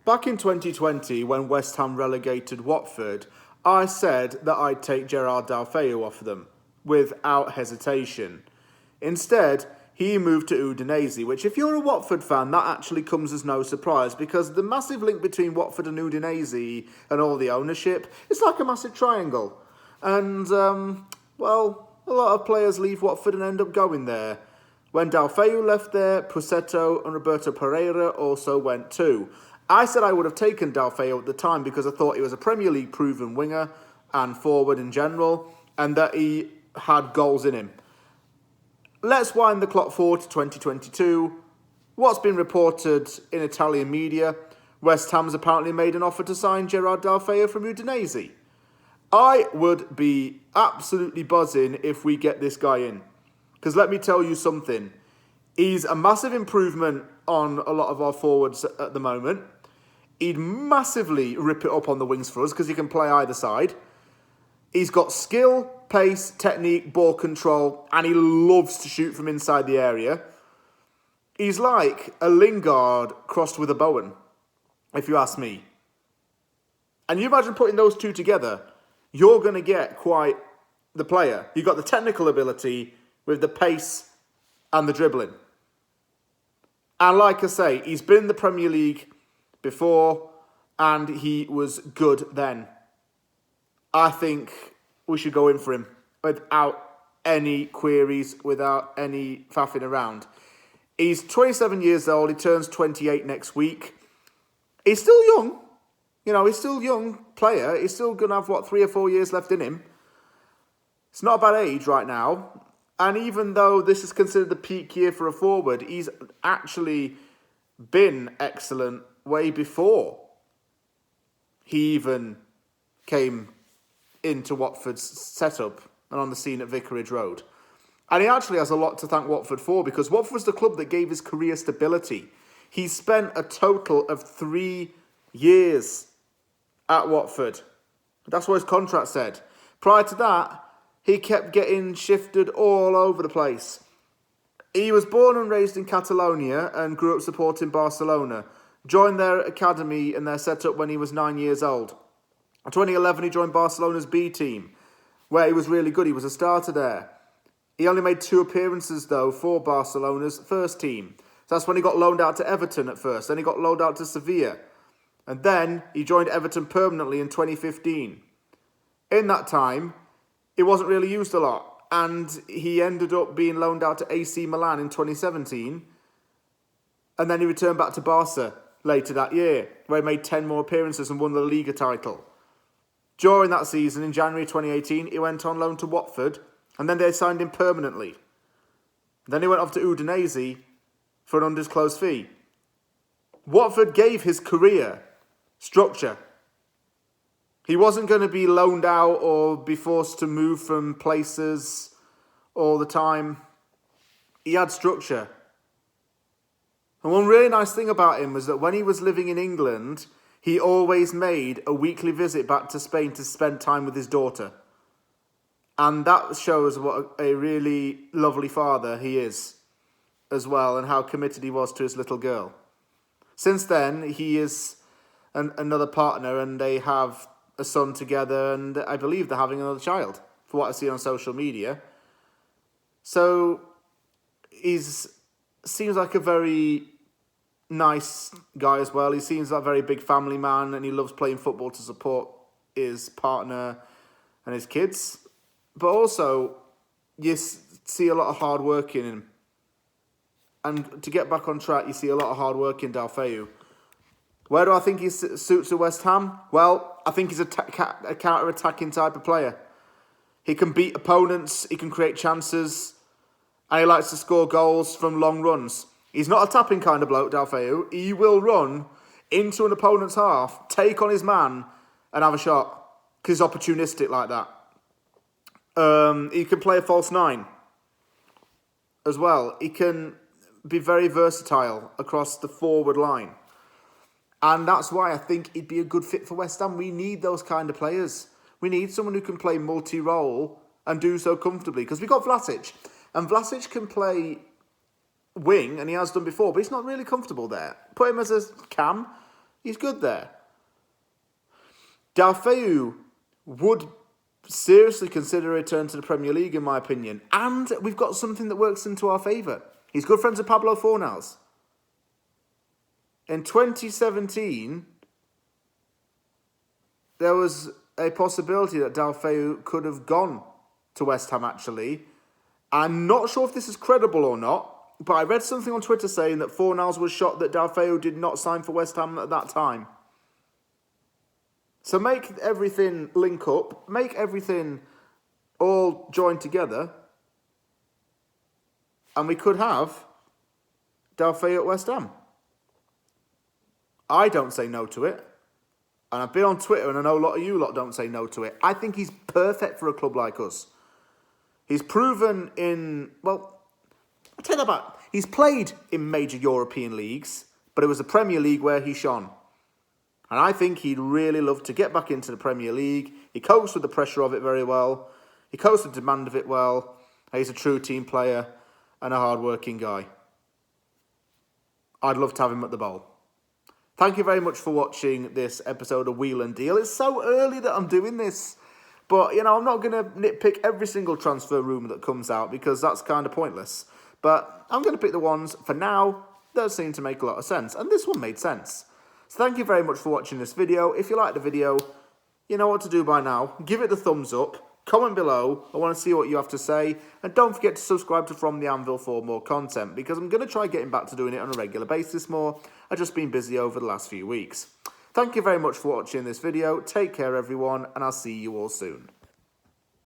Back in 2020, when West Ham relegated Watford, I said that I'd take Gerard Deulofeu off them, without hesitation. Instead, he moved to Udinese, which if you're a Watford fan, that actually comes as no surprise, because the massive link between Watford and Udinese and all the ownership, it's like a massive triangle. And, well, a lot of players leave Watford and end up going there. When Deulofeu left there, Pusetto and Roberto Pereira also went too. I said I would have taken Deulofeu at the time because I thought he was a Premier League proven winger and forward in general, and that he had goals in him. Let's wind the clock forward to 2022. What's been reported in Italian media, West Ham's apparently made an offer to sign Gerard Deulofeu from Udinese. I would be absolutely buzzing if we get this guy in. Because let me tell you something. He's a massive improvement on a lot of our forwards at the moment. He'd massively rip it up on the wings for us because he can play either side. He's got skill, pace, technique, ball control, and he loves to shoot from inside the area. He's like a Lingard crossed with a Bowen, if you ask me. And you imagine putting those two together, you're going to get quite the player. You've got the technical ability with the pace and the dribbling. And like I say, he's been in the Premier League before, and he was good then. I think we should go in for him without any queries, without any faffing around. He's 27 years old. He turns 28 next week. He's still young. You know, he's still a young player. He's still going to have, 3 or 4 years left in him. It's not a bad age right now. And even though this is considered the peak year for a forward, he's actually been excellent way before he even came into Watford's setup and on the scene at Vicarage Road. And he actually has a lot to thank Watford for, because Watford was the club that gave his career stability. He spent a total of 3 years at Watford. That's what his contract said. Prior to that, he kept getting shifted all over the place. He was born and raised in Catalonia and grew up supporting Barcelona. Joined their academy and their setup when he was 9 years old. In 2011, he joined Barcelona's B team, where he was really good. He was a starter there. He only made 2 appearances, though, for Barcelona's first team. So that's when he got loaned out to Everton at first. Then he got loaned out to Sevilla. And then he joined Everton permanently in 2015. In that time, he wasn't really used a lot. And he ended up being loaned out to AC Milan in 2017. And then he returned back to Barca later that year, where he made 10 more appearances and won the Liga title. During that season, in January 2018, he went on loan to Watford, and then they signed him permanently. Then he went off to Udinese for an undisclosed fee. Watford gave his career structure. He wasn't going to be loaned out or be forced to move from places all the time. He had structure. And one really nice thing about him was that when he was living in England, he always made a weekly visit back to Spain to spend time with his daughter. And that shows what a really lovely father he is as well, and how committed he was to his little girl. Since then, he is another partner, and they have a son together, and I believe they're having another child, for what I see on social media. So, seems like a very nice guy as well. He seems like a very big family man, and he loves playing football to support his partner and his kids. But also, you see a lot of hard work in him. And to get back on track, you see a lot of hard work in Deulofeu. Where do I think he suits at West Ham? Well, I think he's a counter-attacking type of player. He can beat opponents, he can create chances, and he likes to score goals from long runs. He's not a tapping kind of bloke, Deulofeu. He will run into an opponent's half, take on his man, and have a shot. Because he's opportunistic like that. He can play a false 9 as well. He can be very versatile across the forward line. And that's why I think he'd be a good fit for West Ham. We need those kind of players. We need someone who can play multi-role and do so comfortably. Because we've got Vlasic. And Vlasic can play wing, and he has done before, but he's not really comfortable there. Put him as a cam. He's good there. Deulofeu would seriously consider a return to the Premier League, in my opinion. And we've got something that works into our favour. He's good friends with Pablo Fornals. In 2017, there was a possibility that Deulofeu could have gone to West Ham, actually. I'm not sure if this is credible or not, but I read something on Twitter saying that Fornals was shocked that Deulofeu did not sign for West Ham at that time. So make everything link up, make everything all join together, and we could have Deulofeu at West Ham. I don't say no to it. And I've been on Twitter and I know a lot of you lot don't say no to it. I think he's perfect for a club like us. He's proven I'll take that back. He's played in major European leagues, but it was the Premier League where he shone. And I think he'd really love to get back into the Premier League. He copes with the pressure of it very well. He copes with the demand of it well. He's a true team player and a hard-working guy. I'd love to have him at the Bowl. Thank you very much for watching this episode of Wheel and Deal. It's so early that I'm doing this. But, I'm not going to nitpick every single transfer rumour that comes out because that's kind of pointless. But I'm going to pick the ones, for now, that seem to make a lot of sense. And this one made sense. So thank you very much for watching this video. If you like the video, you know what to do by now. Give it the thumbs up. Comment below. I want to see what you have to say. And don't forget to subscribe to From the Anvil for more content, because I'm going to try getting back to doing it on a regular basis more. I've just been busy over the last few weeks. Thank you very much for watching this video. Take care, everyone, and I'll see you all soon.